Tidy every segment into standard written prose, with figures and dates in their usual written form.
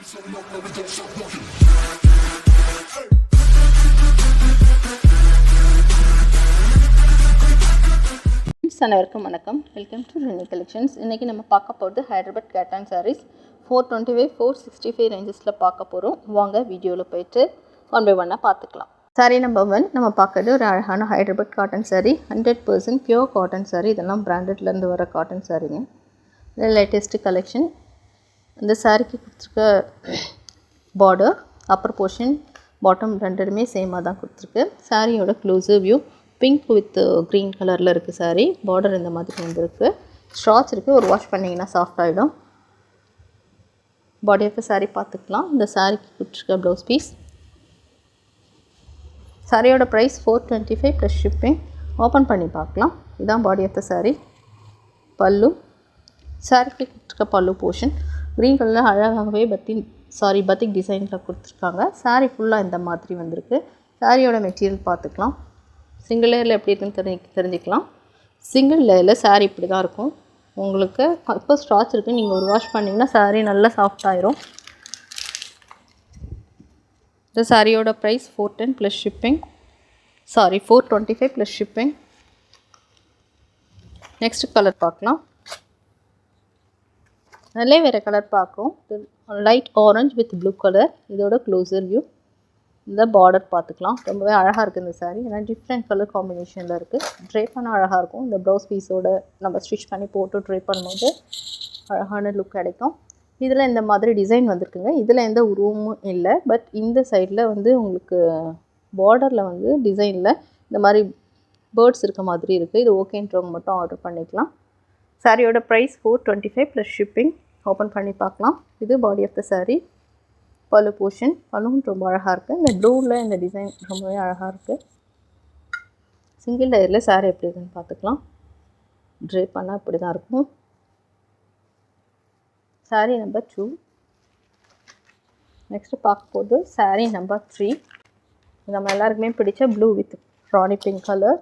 அனைவருக்கும் வணக்கம். Welcome to Rennie collections. இன்றைக்கி நம்ம பார்க்க போகிறது ஹைதராபாத் கேட்டன் சாரீஸ் 425 465 ரேஞ்சஸில் பார்க்க போகிறோம். வாங்க வீடியோவில் போய்ட்டு ஒன் பை ஒன்னாக பார்த்துக்கலாம். சாரீ நம்பர் 1 நம்ம பார்க்குறது ஒரு அழகான Hyderabad cotton sari, 100% pure cotton sari. இதெல்லாம் பிராண்டட்லேருந்து வர காட்டன் சாரீங்க. இது லேட்டஸ்ட்டு கலெக்ஷன். இந்த சாரீக்கு கொடுத்துருக்க பார்டர், அப்பர் போர்ஷன், பாட்டம் ரெண்டுமே சேமாக தான் கொடுத்துருக்கு. சாரியோட closer view pink with green கலரில் இருக்குது. சாரீ பார்டர் இந்த மாதிரி வந்துருக்கு. ஸ்ட்ராச் இருக்குது. ஒரு வாஷ் பண்ணிங்கன்னா சாஃப்ட் ஆகிடும். பாடி ஆஃப் சாரீ பார்த்துக்கலாம். இந்த சாரீக்கு கொடுத்துருக்க ப்ளவுஸ் பீஸ். சாரியோட ப்ரைஸ் 425 ப்ளஸ் ஷிப்பிங். ஓப்பன் பண்ணி பார்க்கலாம். இதுதான் பாடி ஆஃப் த சாரீ. பல்லு, சாரீக்கு கொடுத்துருக்க பல்லு போர்ஷன் க்ரீன் கலரில் அழகாகவே பத்திக் டிசைனில் கொடுத்துருக்காங்க. சாரீ ஃபுல்லாக இந்த மாதிரி வந்திருக்கு. சாரியோட மெட்டீரியல் பார்த்துக்கலாம். சிங்கிள் லேயரில் எப்படி இருக்குன்னு தெரிஞ்சுக்கலாம். சிங்கிள் லேயரில் சாரீ இப்படி தான் இருக்கும். உங்களுக்கு இப்போ ஸ்ட்ராச் இருக்குது. நீங்கள் ஒரு வாஷ் பண்ணிங்கன்னா சாரீ நல்லா சாஃப்ட் ஆயிரும். இந்த சாரியோட price 410 plus shipping. 425 plus shipping. Next colour பார்க்கலாம். நல்லே வேறு கலர் பார்க்குறோம். Light orange with blue colour. இதோட க்ளோஸர் வியூ. இந்த பார்டர் பார்த்துக்கலாம். ரொம்பவே அழகாக இருக்குது இந்த சாரீ. ஏன்னா டிஃப்ரெண்ட் கலர் காம்பினேஷனில் இருக்குது. ட்ரை பண்ண அழகாக இருக்கும். இந்த ப்ளவுஸ் பீஸோடு நம்ம ஸ்டிச் பண்ணி போட்டு ட்ரை பண்ணும்போது அழகான லுக் கிடைக்கும். இதில் இந்த மாதிரி டிசைன் வந்திருக்குங்க. இதில் எந்த உருவமும் இல்லை. பட் இந்த சைடில் வந்து உங்களுக்கு பார்டரில் வந்து டிசைனில் இந்த மாதிரி பேர்ட்ஸ் இருக்க மாதிரி இருக்குது. இது ஓகேன்றவங்க மட்டும் ஆர்டர் பண்ணிக்கலாம். சாரியோட ப்ரைஸ் 425 ப்ளஸ் ஷிப்பிங். ஓப்பன் பண்ணி பார்க்கலாம். இது பாடி of the sari. Pallu portion. பல்லும் ரொம்ப அழகாக இருக்குது. இந்த ப்ளூவில் இந்த டிசைன் ரொம்பவே அழகாக இருக்குது. சிங்கிள் லேயரில் சாரீ எப்படி இருக்குன்னு பார்த்துக்கலாம். ட்ரை பண்ணால் இப்படி தான் இருக்கும். சாரீ நம்பர் 2. நெக்ஸ்ட்டு பார்க்க போது சாரீ நம்பர் 3. நம்ம எல்லாருக்குமே பிடிச்ச blue with rani pink colour.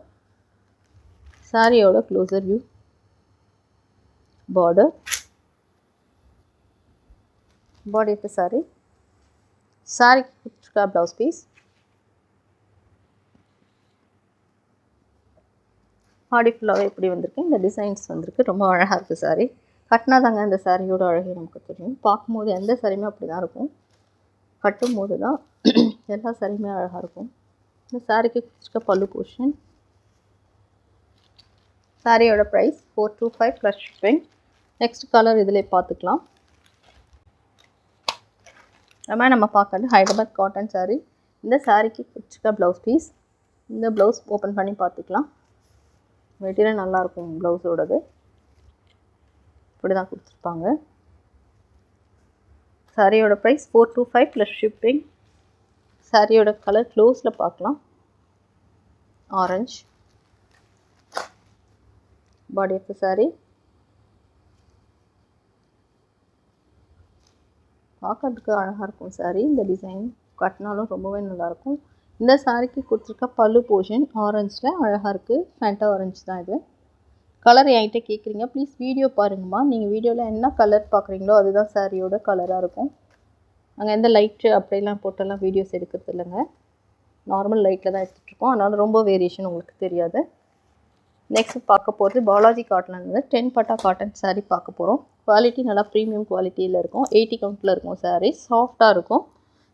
சாரியோட closer view, border, body of the saree, saree கொடுத்துருக்க ப்ளவுஸ் பீஸ். பாடி ஃபுல்லாகவே இப்படி வந்திருக்கு. இந்த டிசைன்ஸ் வந்திருக்கு. ரொம்ப அழகாக இருக்குது சாரீ. கட்டினா தாங்க இந்த சாரியோட அழகே நமக்கு தெரியும். பார்க்கும்போது எந்த சாரியுமே அப்படி தான் இருக்கும். கட்டும் போது தான் எல்லா சாரியுமே அழகாக இருக்கும். இந்த சாரிக்கு கொடுத்துருக்க பல்லு போர்ஷன். சாரியோட price 425 plus shipping. Next colour இதில் பார்த்துக்கலாம். நம்ம பார்க்கறது ஹைதராபாத் காட்டன் சாரீ. இந்த சாரீக்கு கொடுத்துருக்க ப்ளவுஸ் பீஸ். இந்த ப்ளவுஸ் ஓப்பன் பண்ணி பார்த்துக்கலாம். மெட்டீரியல் நல்லாயிருக்கும். ப்ளவுஸோடது இப்படி தான் கொடுத்துருப்பாங்க. சாரியோட ப்ரைஸ் 425 ப்ளஸ் ஷிப்பிங். சாரியோட கலர் க்ளோஸில் பார்க்கலாம். Orange. Body of the sari. பார்க்கறதுக்கு அழகாக இருக்கும் சாரீ. இந்த டிசைன் கட்டினாலும் ரொம்பவே நல்லாயிருக்கும். இந்த சாரீக்கு கொடுத்துருக்க பல்லு போர்ஷன் ஆரஞ்சில் அழகாக இருக்குது. ஃபேண்டா ஆரஞ்சு தான் இது. கலர் என்கிட்ட கேட்குறீங்க. ப்ளீஸ் வீடியோ பாருங்கம்மா. நீங்கள் வீடியோவில் என்ன கலர் பார்க்குறீங்களோ அதுதான் சாரியோட கலராக இருக்கும். நாங்கள் எந்த லைட்டு அப்படிலாம் போட்டெல்லாம் வீடியோஸ் எடுக்கிறது இல்லைங்க. நார்மல் லைட்டில் தான் எடுத்துகிட்ருக்கோம். அதனால் ரொம்ப வேரியேஷன் உங்களுக்கு தெரியாது. நெக்ஸ்ட் பார்க்க போகிறது பாலாஜி காட்டனில் வந்து 10 பட்டா காட்டன் சாரீ பார்க்க போகிறோம். குவாலிட்டி நல்லா ப்ரீமியம் குவாலிட்டியில் இருக்கும். 80 கவுண்ட்டில் இருக்கும். சாரீ சாஃப்டாக இருக்கும்.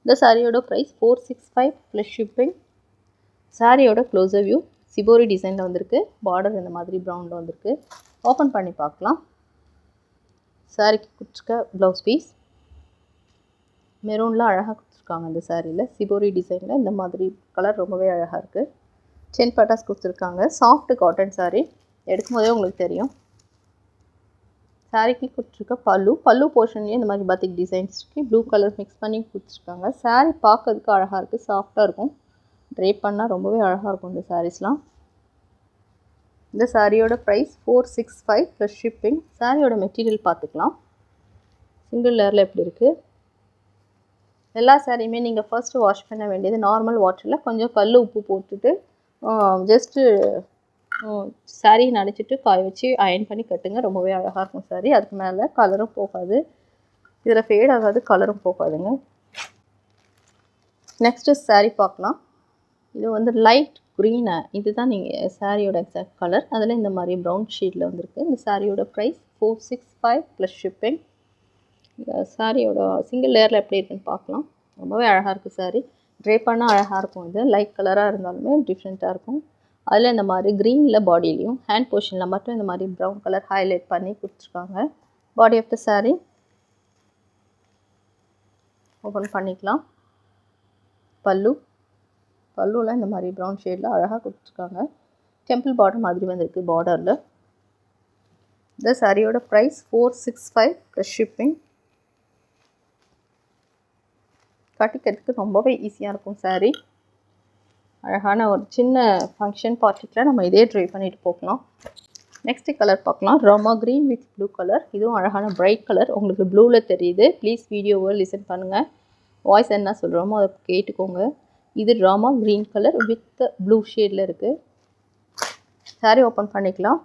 இந்த சாரியோட ப்ரைஸ் 465 ப்ளஸ் ஷிப்பிங். சாரியோட க்ளோஸர் வியூ சிபோரி டிசைனில் வந்திருக்கு. பார்டர் இந்த மாதிரி ப்ரௌனில் வந்திருக்கு. ஓப்பன் பண்ணி பார்க்கலாம். சாரிக்கு கொடுத்துருக்க ப்ளவுஸ் பீஸ் மெரூனில் அழகாக கொடுத்துருக்காங்க. இந்த சாரியில் சிபோரி டிசைனில் இந்த மாதிரி கலர் ரொம்பவே அழகாக இருக்குது. 10 பட்டாஸ் கொடுத்துருக்காங்க. Soft cotton sari. எடுக்கும் போதே உங்களுக்கு தெரியும். சாரீக்கு கொடுத்துருக்க பல்லு போர்ஷன்லேயே இந்த மாதிரி பத்திக் டிசைன்ஸ்க்கு ப்ளூ கலர் மிக்ஸ் பண்ணி கொடுத்துருக்காங்க. சாரீ பார்க்கறதுக்கு அழகாக இருக்குது. சாஃப்டாக இருக்கும். ட்ரை பண்ணால் ரொம்பவே அழகாக இருக்கும் இந்த சாரீஸ்லாம். இந்த சாரியோட ப்ரைஸ் 465 ப்ளஸ் ஷிப்பிங். சாரியோட மெட்டீரியல் பார்த்துக்கலாம். சிங்கிள் லேயரில் எப்படி இருக்குது. எல்லா சாரியுமே நீங்கள் ஃபர்ஸ்ட்டு வாஷ் பண்ண வேண்டியது நார்மல் வாட்டரில் கொஞ்சம் கல் உப்பு போட்டுட்டு ஜஸ்ட்டு சாரீ நனைச்சிட்டு காய வச்சு அயன் பண்ணி கட்டுங்க. ரொம்பவே அழகாக இருக்கும் சாரீ. அதுக்கு மேலே கலரும் போகாது. இதில் ஃபேட் ஆகாது, கலரும் போகாதுங்க. நெக்ஸ்ட்டு saree பார்க்கலாம். இது வந்து லைட் க்ரீனு, இதுதான் நீங்கள் சாரியோட எக்ஸாக்ட் கலர். அதில் இந்த மாதிரி ப்ரௌன் ஷேடில் வந்திருக்கு. இந்த சாரியோட ப்ரைஸ் 465 ப்ளஸ் ஷிப்பிங். இந்த சாரியோட சிங்கிள் லேயரில் எப்படி இருக்குன்னு பார்க்கலாம். ரொம்பவே அழகாக இருக்குது சாரி. ட்ரே பண்ணால் அழகாக இருக்கும். இது லைட் கலராக இருந்தாலுமே டிஃப்ரெண்ட்டாக இருக்கும். அதில் இந்த மாதிரி க்ரீனில் பாடியிலையும் ஹேண்ட் போர்ஷனில் மட்டும் இந்த மாதிரி ப்ரௌன் கலர் ஹைலைட் பண்ணி கொடுத்துருக்காங்க. Body of the sari open பண்ணிக்கலாம். பல்லுவில் இந்த மாதிரி ப்ரௌன் ஷேடில் அழகாக கொடுத்துருக்காங்க. டெம்பிள் பார்டர் மாதிரி வந்திருக்கு பார்டரில். இந்த சாரியோட ப்ரைஸ் 465 ப்ளஸ் ஷிப்பிங். கட்டிக்கிறதுக்கு ரொம்பவே ஈஸியாக இருக்கும் சாரீ. அழகான ஒரு சின்ன ஃபங்க்ஷன் பார்ட்டிக்கில் நம்ம இதே ட்ரை பண்ணிட்டு போகலாம். நெக்ஸ்ட் கலர் பார்க்கலாம். Rama green with blue colour. இதுவும் அழகான பிரைட் கலர். உங்களுக்கு ப்ளூவில் தெரியுது. ப்ளீஸ் வீடியோவை லிசன் பண்ணுங்கள். வாய்ஸ் என்ன சொல்கிறோமோ அதை கேட்டுக்கோங்க. இது Rama green colour with blue ஷேடில் இருக்குது. சாரீ ஓப்பன் பண்ணிக்கலாம்.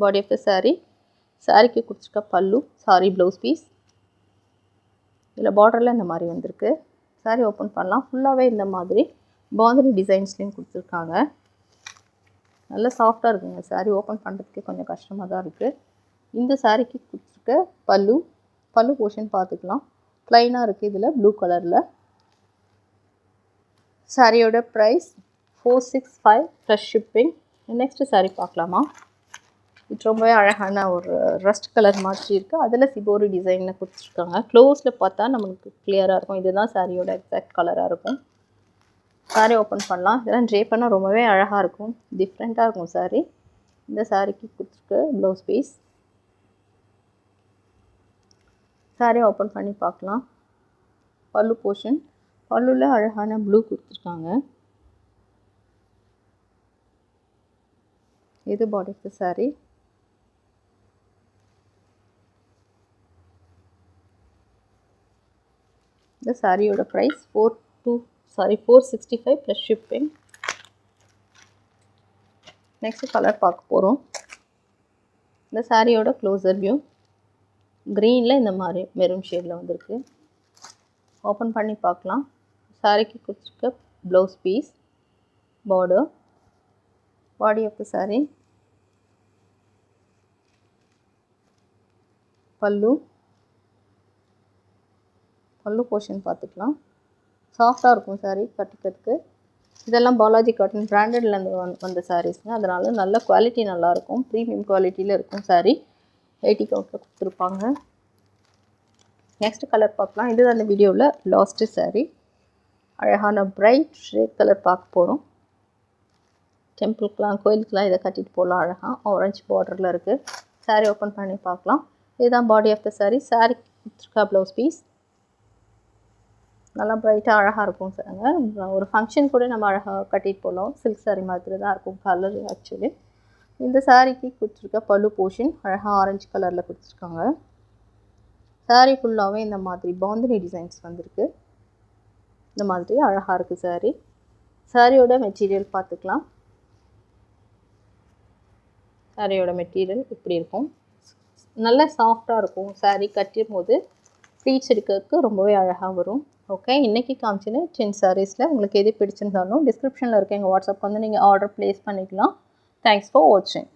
Body of the saree. சாரீக்கு கொடுத்துருக்க பல்லு, சாரி ப்ளவுஸ் பீஸ். இதில் பார்டரில் இந்த மாதிரி வந்திருக்கு. சாரீ ஓப்பன் பண்ணலாம். ஃபுல்லாகவே இந்த மாதிரி பாந்தினி டிசைன்ஸ்லேயும் கொடுத்துருக்காங்க. நல்லா சாஃப்டாக இருக்குங்க. சாரீ ஓப்பன் பண்ணுறதுக்கு கொஞ்சம் கஷ்டமாக தான் இருக்குது. இந்த சாரீக்கு கொடுத்துருக்க பல்லு போர்ஷன் பார்த்துக்கலாம். ப்ளைனாக இருக்குது. இதில் ப்ளூ கலரில். சாரியோட price 465 plus shipping. Next sari பார்க்கலாமா. இது ரொம்பவே அழகான ஒரு ரஸ்ட் கலர் மாதிரி இருக்குது. அதில் சிபோரி டிசைனில் கொடுத்துருக்காங்க. க்ளோஸில் பார்த்தா நம்மளுக்கு கிளியராக இருக்கும். இதுதான் சாரியோட எக்ஸாக்ட் கலராக இருக்கும். சாரீ ஓப்பன் பண்ணலாம். இதெல்லாம் ட்ரே பண்ணால் ரொம்பவே அழகாக இருக்கும். டிஃப்ரெண்ட்டாக இருக்கும் சாரீ. இந்த சாரீக்கு கொடுத்துருக்கு ப்ளவுஸ் பீஸ். சாரீ ஓப்பன் பண்ணி பார்க்கலாம். பல்லு போர்ஷன். பல்லுவில் அழகான ப்ளூ கொடுத்துருக்காங்க. இது பாடி ஆஃப் த சாரீ. இந்த சாரியோட price 465 plus shipping. Next colour பார்க்க போகிறோம். இந்த சாரியோட க்ளோசர் வியூ. க்ரீனில் இந்த மாதிரி மெரூன் ஷேடில் வந்திருக்கு. ஓப்பன் பண்ணி பார்க்கலாம். சாரிக்கு கொடுத்துருக்க blouse piece, border, body of the sari, pallu portion பார்த்துக்கலாம். சாஃப்டாக இருக்கும் சாரீ கட்டிக்கிறதுக்கு. இதெல்லாம் பாலாஜி காட்டன் பிராண்டட்லேருந்து வந்த சாரீஸ்ங்க. அதனால நல்ல குவாலிட்டி நல்லாயிருக்கும். ப்ரீமியம் குவாலிட்டியில் இருக்கும் சாரீ. 80 கவுண்டில் கொடுத்துருப்பாங்க. நெக்ஸ்ட் கலர் பார்க்கலாம். இது அந்த வீடியோவில் லாஸ்ட்டு சாரீ. அழகான பிரைட் ரெட் கலர் பார்க்க போகிறோம். டெம்பிளுக்கெலாம் கோயிலுக்கெலாம் இதை கட்டிட்டு போகலாம். அழகாக ஆரஞ்சு பார்டரில் இருக்குது. சாரீ ஓப்பன் பண்ணி பார்க்கலாம். இதுதான் body of the sari. Sari கொடுத்துருக்கா ப்ளவுஸ் பீஸ். நல்லா ப்ரைட்டாக அழகாக இருக்கும் சார். ஒரு ஃபங்க்ஷன் கூட நம்ம அழகாக கட்டிட்டு போகலாம். சில்க் சாரீ மாதிரி தான் இருக்கும் கலர் ஆக்சுவலி. இந்த சாரீக்கு கொடுத்துருக்க பல்லு போர்ஷன் அழகாக ஆரஞ்சு கலரில் கொடுத்துருக்காங்க. சாரீ ஃபுல்லாகவே இந்த மாதிரி பாந்தினி டிசைன்ஸ் வந்திருக்கு. இந்த மாதிரி அழகாக இருக்குது சாரீ. சாரியோட மெட்டீரியல் பார்த்துக்கலாம். சாரியோட மெட்டீரியல் இப்படி இருக்கும். நல்ல சாஃப்டாக இருக்கும். சாரீ கட்டும் போது ப்ளீட்ஸ் எடுக்கிறதுக்கு ரொம்பவே அழகாக வரும். ஓகே, இன்றைக்கி காமிச்சின்னு 10 சாரீஸில் உங்களுக்கு எது பிடிச்சிருந்தாலும் டிஸ்கிரிப்ஷனில் இருக்க எங்கள் வாட்ஸ்அப் வந்து நீங்கள் ஆர்டர் ப்ளேஸ் பண்ணிக்கலாம். தேங்க்ஸ் ஃபார் வாட்சிங்.